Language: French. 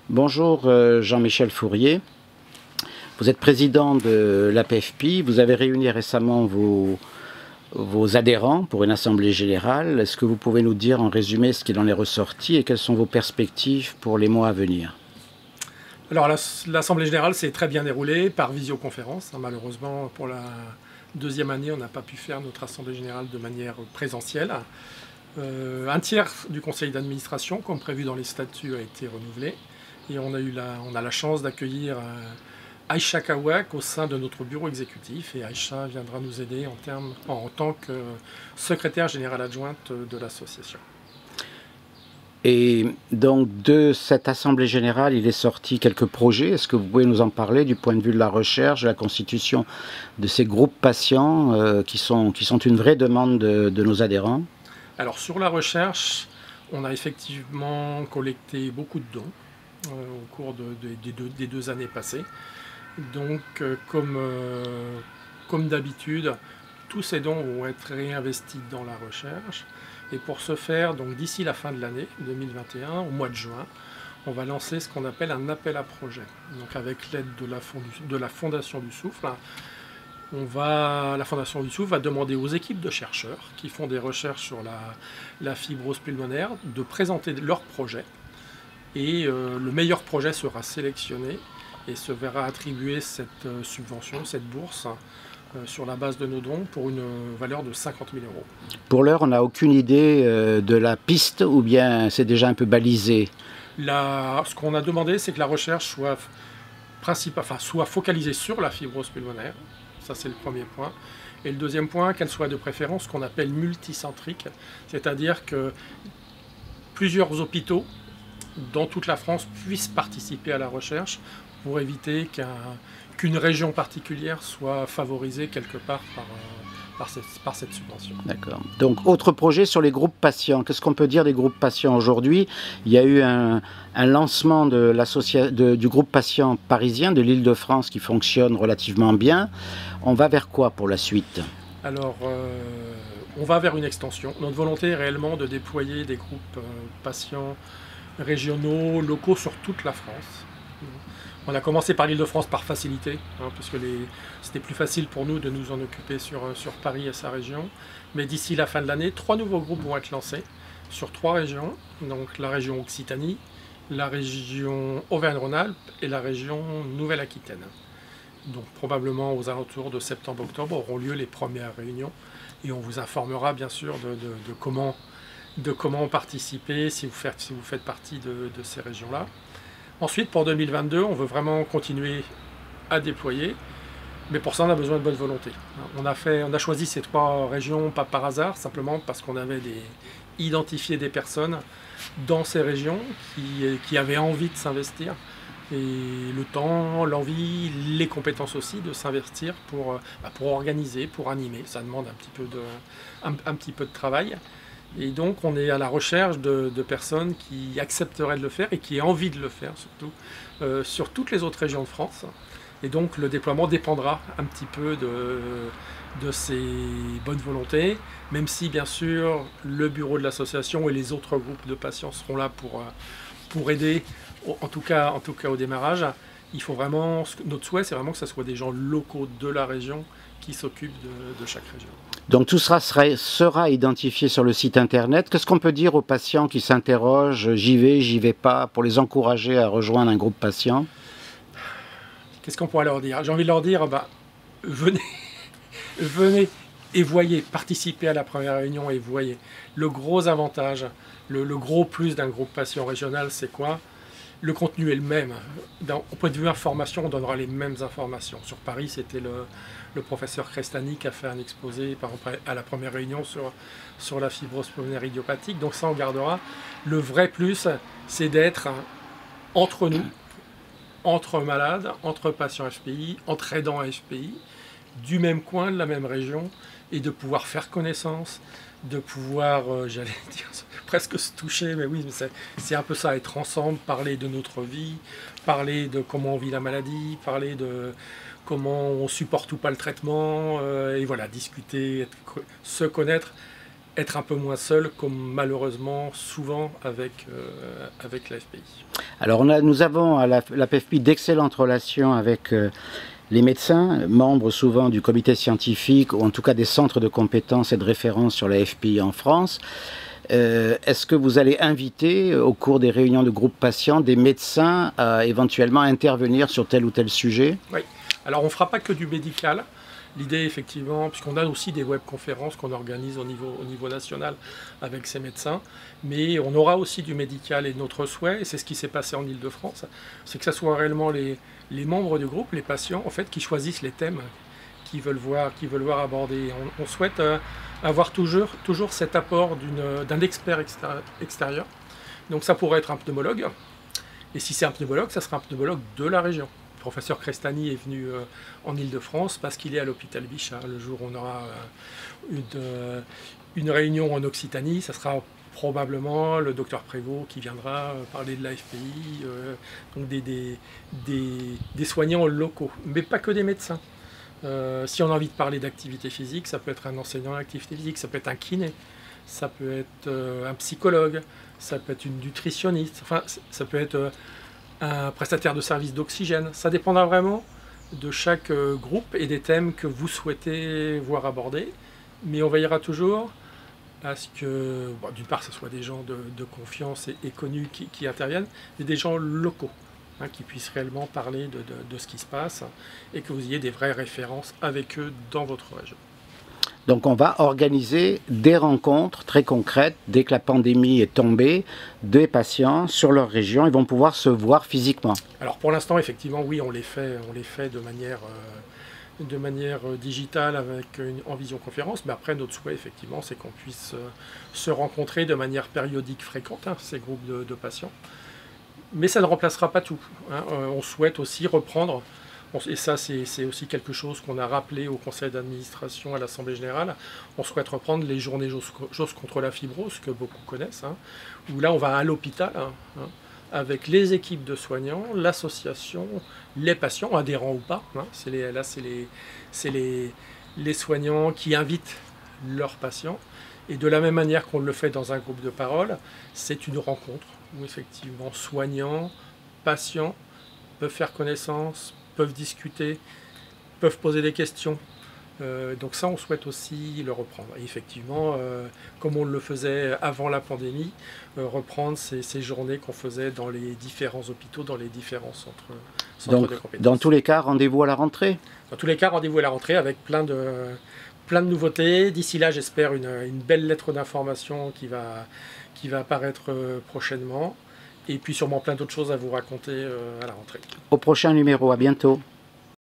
Bonjour Jean-Michel Fourier, vous êtes président de l'APFPI, vous avez réuni récemment vos adhérents pour une assemblée générale. Est-ce que vous pouvez nous dire en résumé ce qu'il en est ressorti et quelles sont vos perspectives pour les mois à venir? Alors l'assemblée générale s'est très bien déroulée par visioconférence. Malheureusement, pour la deuxième année, on n'a pas pu faire notre assemblée générale de manière présentielle. Un tiers du conseil d'administration, comme prévu dans les statuts, a été renouvelé. Et on a la chance d'accueillir Aïcha Kawak au sein de notre bureau exécutif. Et Aïcha viendra nous aider en tant que secrétaire générale adjointe de l'association. Et donc de cette assemblée générale, il est sorti quelques projets. Est-ce que vous pouvez nous en parler du point de vue de la recherche, de la constitution de ces groupes patients qui sont une vraie demande de nos adhérents? Alors sur la recherche, on a effectivement collecté beaucoup de dons au cours des deux années passées. Donc comme d'habitude, tous ces dons vont être réinvestis dans la recherche. Et pour ce faire, donc d'ici la fin de l'année 2021, au mois de juin, on va lancer ce qu'on appelle un appel à projet. Donc avec l'aide de la Fondation du Souffle, la Fondation du Souffle va demander aux équipes de chercheurs qui font des recherches sur la fibrose pulmonaire de présenter leur projet. Et le meilleur projet sera sélectionné et se verra attribuer cette subvention, cette bourse, sur la base de nos dons pour une valeur de 50 000 €. Pour l'heure, on n'a aucune idée de la piste ou bien c'est déjà un peu balisé? Ce qu'on a demandé, c'est que la recherche soit focalisée sur la fibrose pulmonaire. Ça, c'est le premier point. Et le deuxième point, qu'elle soit de préférence ce qu'on appelle multicentrique, c'est-à-dire que plusieurs hôpitaux dans toute la France puissent participer à la recherche pour éviter qu'une région particulière soit favorisée quelque part par cette subvention. D'accord. Donc, autre projet sur les groupes patients. Qu'est-ce qu'on peut dire des groupes patients aujourd'hui? Il y a eu un lancement du groupe patient parisien de l'Île-de-France qui fonctionne relativement bien. On va vers quoi pour la suite? Alors, on va vers une extension. Notre volonté est réellement de déployer des groupes patients régionaux, locaux sur toute la France. On a commencé par l'Île-de-France par facilité, parce que c'était plus facile pour nous de nous en occuper sur Paris et sa région. Mais d'ici la fin de l'année, 3 nouveaux groupes vont être lancés sur 3 régions. Donc la région Occitanie, la région Auvergne-Rhône-Alpes et la région Nouvelle-Aquitaine. Donc probablement aux alentours de septembre-octobre auront lieu les premières réunions. Et on vous informera bien sûr de comment participer si vous faites partie de ces régions-là. Ensuite, pour 2022, on veut vraiment continuer à déployer, mais pour ça, on a besoin de bonne volonté. On a choisi ces 3 régions pas par hasard, simplement parce qu'on avait identifié des personnes dans ces régions qui avaient envie de s'investir, et le temps, l'envie, les compétences aussi de s'investir pour organiser, pour animer. Ça demande un petit peu de travail. Et donc on est à la recherche de personnes qui accepteraient de le faire et qui aient envie de le faire surtout sur toutes les autres régions de France. Et donc le déploiement dépendra un petit peu de ces bonnes volontés, même si bien sûr le bureau de l'association et les autres groupes de patients seront là pour aider, en tout cas au démarrage. Il faut vraiment, notre souhait c'est vraiment que ce soit des gens locaux de la région qui s'occupent de chaque région. Donc tout sera identifié sur le site internet. Qu'est-ce qu'on peut dire aux patients qui s'interrogent, j'y vais pas, pour les encourager à rejoindre un groupe patient? Qu'est-ce qu'on pourrait leur dire? J'ai envie de leur dire, venez, venez et voyez, participez à la première réunion et voyez. Le gros avantage, le gros plus d'un groupe patient régional, c'est quoi? Le contenu est le même. Au point de vue information, on donnera les mêmes informations. Sur Paris, c'était le professeur Crestani qui a fait un exposé par exemple, à la première réunion sur la fibrose pulmonaire idiopathique. Donc ça, on gardera. Le vrai plus, c'est d'être entre nous, entre malades, entre patients FPI, entre aidants FPI, du même coin, de la même région, et de pouvoir faire connaissance, de pouvoir, j'allais dire, presque se toucher, mais oui, c'est un peu ça, être ensemble, parler de notre vie, parler de comment on vit la maladie, parler de comment on supporte ou pas le traitement, et voilà, discuter, se connaître, être un peu moins seul, comme malheureusement souvent avec l'AFPI. Alors nous avons à la PFPI d'excellentes relations avec les médecins, membres souvent du comité scientifique ou en tout cas des centres de compétences et de référence sur la FPI en France. Est-ce que vous allez inviter au cours des réunions de groupe patients des médecins à éventuellement intervenir sur tel ou tel sujet? Oui, alors on ne fera pas que du médical. L'idée, effectivement, puisqu'on a aussi des webconférences qu'on organise au niveau national avec ces médecins, mais on aura aussi du médical, et notre souhait, et c'est ce qui s'est passé en Ile-de-France, c'est que ce soit réellement les membres du groupe, les patients, en fait, qui choisissent les thèmes qu'ils veulent voir abordés. On souhaite avoir toujours cet apport d'un expert extérieur. Donc ça pourrait être un pneumologue, et si c'est un pneumologue, ça sera un pneumologue de la région. Le professeur Crestani est venu en Ile-de-France parce qu'il est à l'hôpital Bichat. Le jour où on aura une réunion en Occitanie, ça sera probablement le docteur Prévost qui viendra parler de l'AFPI, donc des soignants locaux, mais pas que des médecins. Si on a envie de parler d'activité physique, ça peut être un enseignant d'activité physique, ça peut être un kiné, ça peut être un psychologue, ça peut être une nutritionniste, enfin ça peut être un prestataire de services d'oxygène. Ça dépendra vraiment de chaque groupe et des thèmes que vous souhaitez voir abordés. Mais on veillera toujours à ce que, bon, d'une part, ce soit des gens de confiance et connus qui interviennent, mais des gens locaux, hein, qui puissent réellement parler de ce qui se passe et que vous ayez des vraies références avec eux dans votre région. Donc on va organiser des rencontres très concrètes dès que la pandémie est tombée, des patients sur leur région, ils vont pouvoir se voir physiquement. Alors pour l'instant, effectivement, oui, on les fait de manière digitale en visioconférence, mais après notre souhait, effectivement, c'est qu'on puisse se rencontrer de manière périodique fréquente, hein, ces groupes de patients. Mais ça ne remplacera pas tout, hein. On souhaite aussi reprendre. Et ça, c'est aussi quelque chose qu'on a rappelé au conseil d'administration à l'Assemblée générale. On souhaite reprendre les journées JOS contre la fibrose, que beaucoup connaissent, hein, où là, on va à l'hôpital, hein, avec les équipes de soignants, l'association, les patients, adhérents ou pas. Hein, c'est les soignants qui invitent leurs patients. Et de la même manière qu'on le fait dans un groupe de parole, c'est une rencontre où effectivement soignants, patients peuvent faire connaissance, peuvent discuter, peuvent poser des questions. Donc ça, on souhaite aussi le reprendre. Et effectivement, comme on le faisait avant la pandémie, reprendre ces journées qu'on faisait dans les différents hôpitaux, dans les différents centres Donc, de compétences. Dans tous les cas, rendez-vous à la rentrée? Dans tous les cas, rendez-vous à la rentrée avec plein de nouveautés. D'ici là, j'espère une belle lettre d'information qui va apparaître prochainement. Et puis sûrement plein d'autres choses à vous raconter à la rentrée. Au prochain numéro, à bientôt.